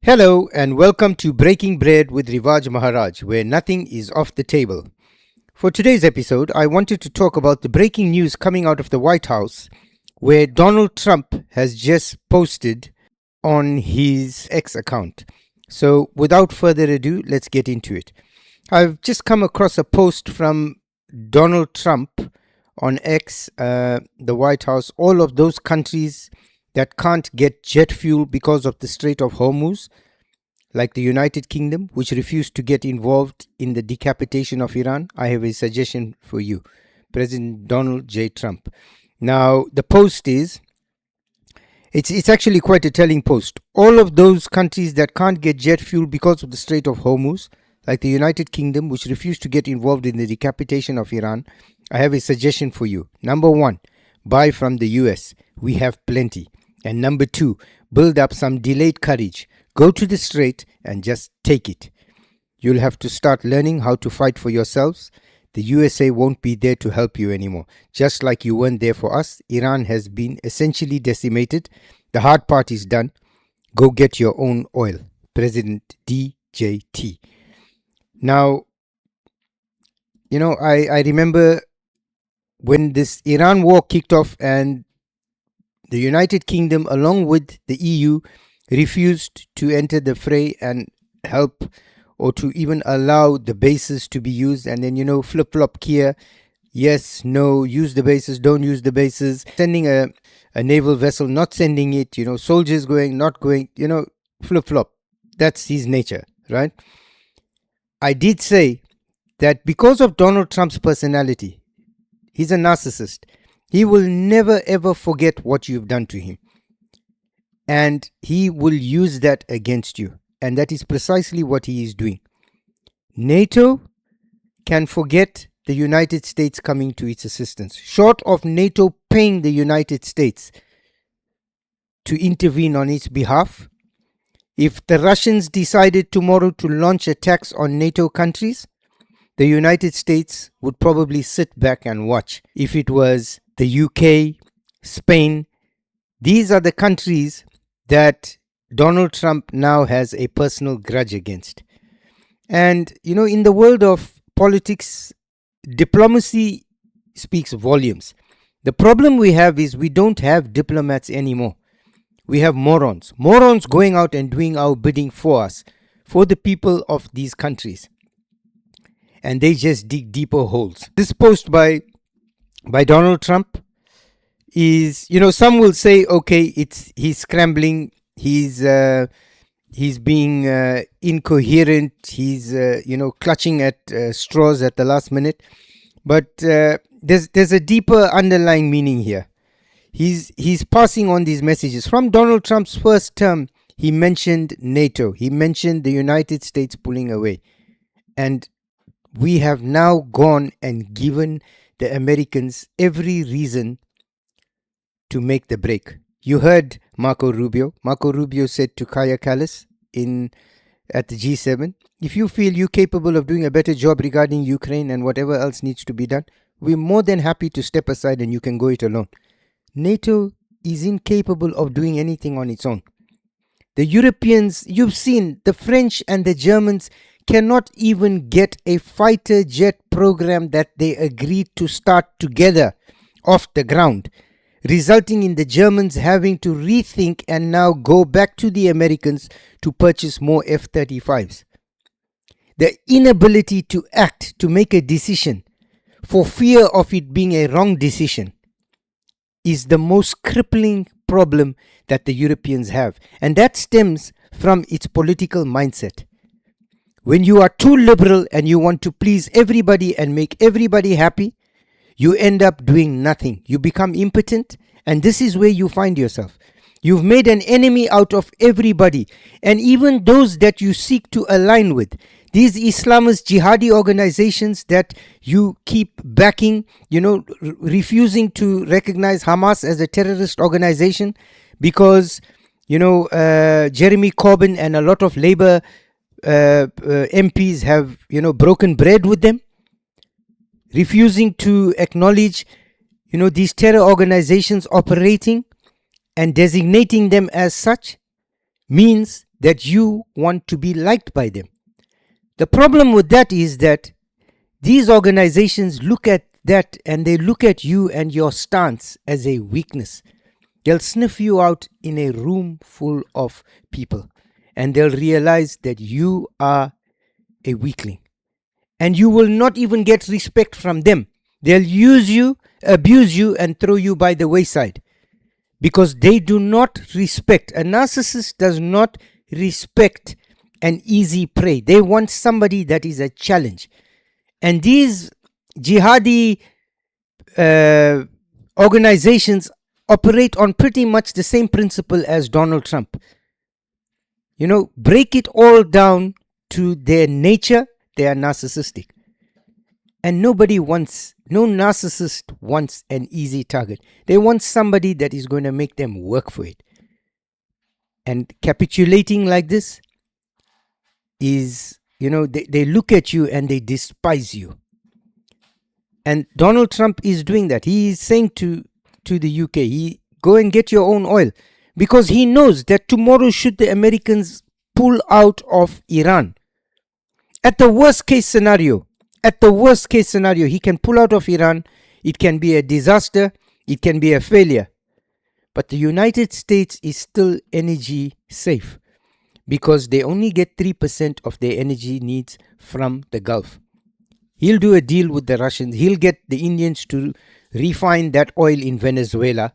Hello and welcome to Breaking Bread with Rivaaj Maharaj, where nothing is off the table. For today's episode, I wanted to talk about the breaking news coming out of the White House, where Donald Trump has just posted on his X account. So without further ado, let's get into it. I've just come across a post from Donald Trump on X, the White House, all of those countries that can't get jet fuel because of the Strait of Hormuz, like the United Kingdom, which refused to get involved in the decapitation of Iran. I have a suggestion for you, President Donald J. Trump. Now, the post is, it's actually quite a telling post. All of those countries that can't get jet fuel because of the Strait of Hormuz, like the United Kingdom, which refused to get involved in the decapitation of Iran, I have a suggestion for you. Number one, buy from the US. We have plenty. And number two, build up some delayed courage. Go to the strait and just take it. You'll have to start learning how to fight for yourselves. The USA won't be there to help you anymore. Just like you weren't there for us, Iran has been essentially decimated. The hard part is done. Go get your own oil. President DJT. Now, I remember when this Iran war kicked off and the United Kingdom, along with the EU, refused to enter the fray and help or to even allow the bases to be used. And then, flip-flop here. Yes, no, use the bases, don't use the bases. Sending a naval vessel, not sending it, soldiers going, not going, flip-flop. That's his nature, right? I did say that because of Donald Trump's personality, he's a narcissist. He will never ever forget what you've done to him. And he will use that against you. And that is precisely what he is doing. NATO can forget the United States coming to its assistance. Short of NATO paying the United States to intervene on its behalf, if the Russians decided tomorrow to launch attacks on NATO countries, the United States would probably sit back and watch. If it was the UK, Spain, these are the countries that Donald Trump now has a personal grudge against. And, in the world of politics, diplomacy speaks volumes. The problem we have is we don't have diplomats anymore. We have morons. Morons going out and doing our bidding for us, for the people of these countries. And they just dig deeper holes. This post by Donald Trump is, some will say, okay, he's scrambling, he's being incoherent, he's clutching at straws at the last minute. But there's a deeper underlying meaning here. He's passing on these messages. From Donald Trump's first term, he mentioned NATO, he mentioned the United States pulling away, and we have now gone and given the Americans every reason to make the break. You heard Marco Rubio. Marco Rubio said to Kaya Kallas at the G7, if you feel you're capable of doing a better job regarding Ukraine and whatever else needs to be done, we're more than happy to step aside and you can go it alone. NATO is incapable of doing anything on its own. The Europeans, you've seen, the French and the Germans cannot even get a fighter jet program that they agreed to start together off the ground, resulting in the Germans having to rethink and now go back to the Americans to purchase more F-35s. The inability to act, to make a decision, for fear of it being a wrong decision, is the most crippling problem that the Europeans have. And that stems from its political mindset. When you are too liberal and you want to please everybody and make everybody happy, you end up doing nothing. You become impotent, and this is where you find yourself. You've made an enemy out of everybody, and even those that you seek to align with. These Islamist jihadi organizations that you keep backing, refusing to recognize Hamas as a terrorist organization because, Jeremy Corbyn and a lot of Labour MPs have, broken bread with them, refusing to acknowledge, these terror organizations operating and designating them as such, means that you want to be liked by them. The problem with that is that these organizations look at that and they look at you and your stance as a weakness. They'll sniff you out in a room full of people and they'll realize that you are a weakling. And you will not even get respect from them. They'll use you, abuse you, and throw you by the wayside because they do not respect. A narcissist does not respect an easy prey. They want somebody that is a challenge. And these jihadi organizations operate on pretty much the same principle as Donald Trump. Break it all down to their nature. They are narcissistic. And no narcissist wants an easy target. They want somebody that is going to make them work for it. And capitulating like this is, they look at you and they despise you. And Donald Trump is doing that. He is saying to the UK, go and get your own oil. Because he knows that tomorrow, should the Americans pull out of Iran, at the worst case scenario, he can pull out of Iran. It can be a disaster. It can be a failure. But the United States is still energy safe because they only get 3% of their energy needs from the Gulf. He'll do a deal with the Russians. He'll get the Indians to refine that oil in Venezuela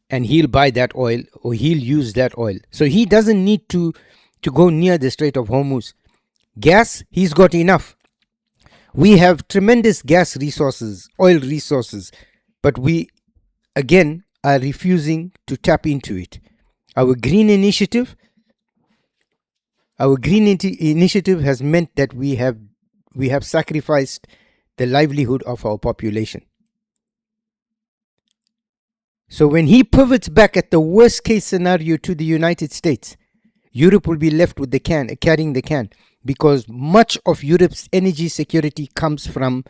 and he'll buy that oil or he'll use that oil. So he doesn't need to go near the Strait of Hormuz. Gas, he's got enough. We have tremendous gas resources, oil resources, but we, again, are refusing to tap into it. Our green initiative has meant that we have sacrificed the livelihood of our population. So when he pivots back at the worst case scenario to the United States, Europe will be left with carrying the can, because much of Europe's energy security comes from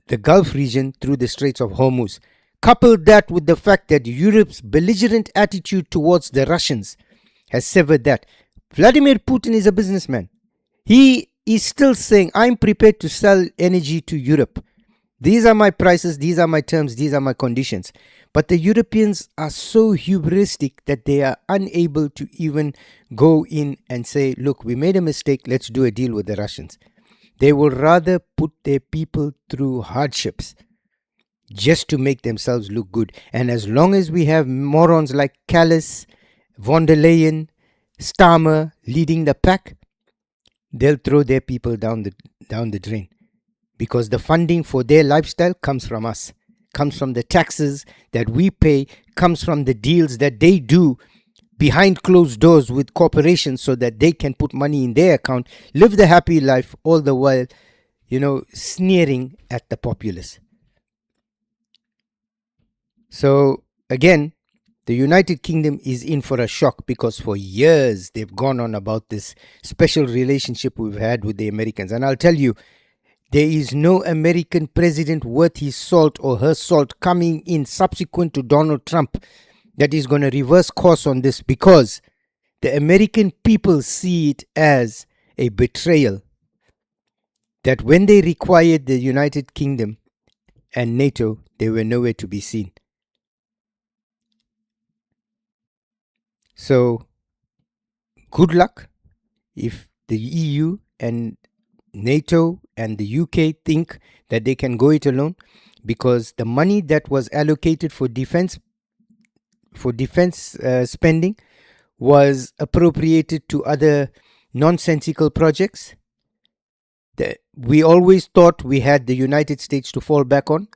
the Gulf region through the Straits of Hormuz. Couple that with the fact that Europe's belligerent attitude towards the Russians has severed that. Vladimir Putin is a businessman. He is still saying, I'm prepared to sell energy to Europe. These are my prices, these are my terms, these are my conditions. But the Europeans are so hubristic that they are unable to even go in and say, look, we made a mistake, let's do a deal with the Russians. They will rather put their people through hardships just to make themselves look good. And as long as we have morons like Callas, von der Leyen, Starmer leading the pack, they'll throw their people down the drain. Because the funding for their lifestyle comes from us, comes from the taxes that we pay, comes from the deals that they do behind closed doors with corporations so that they can put money in their account, live the happy life, all the while, sneering at the populace. So again, the United Kingdom is in for a shock because for years they've gone on about this special relationship we've had with the Americans. And I'll tell you, there is no American president worth his salt or her salt coming in subsequent to Donald Trump that is going to reverse course on this, because the American people see it as a betrayal that when they required the United Kingdom and NATO, they were nowhere to be seen. So, good luck if the EU and NATO and the UK think that they can go it alone, because the money that was allocated for defense spending was appropriated to other nonsensical projects that we always thought we had the United States to fall back on.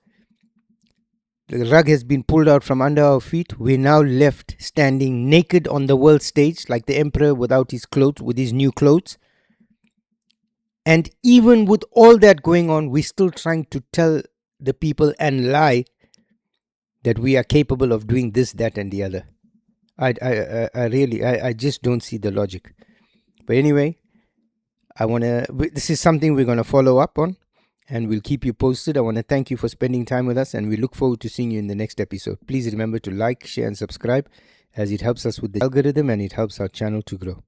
The rug has been pulled out from under our feet. We're now left standing naked on the world stage like the emperor without his clothes, with his new clothes. And even with all that going on, we're still trying to tell the people and lie that we are capable of doing this, that, and the other. I just don't see the logic. But anyway, this is something we're going to follow up on, and we'll keep you posted. I want to thank you for spending time with us, and we look forward to seeing you in the next episode. Please remember to like, share, and subscribe. as it helps us with the algorithm and it helps our channel to grow.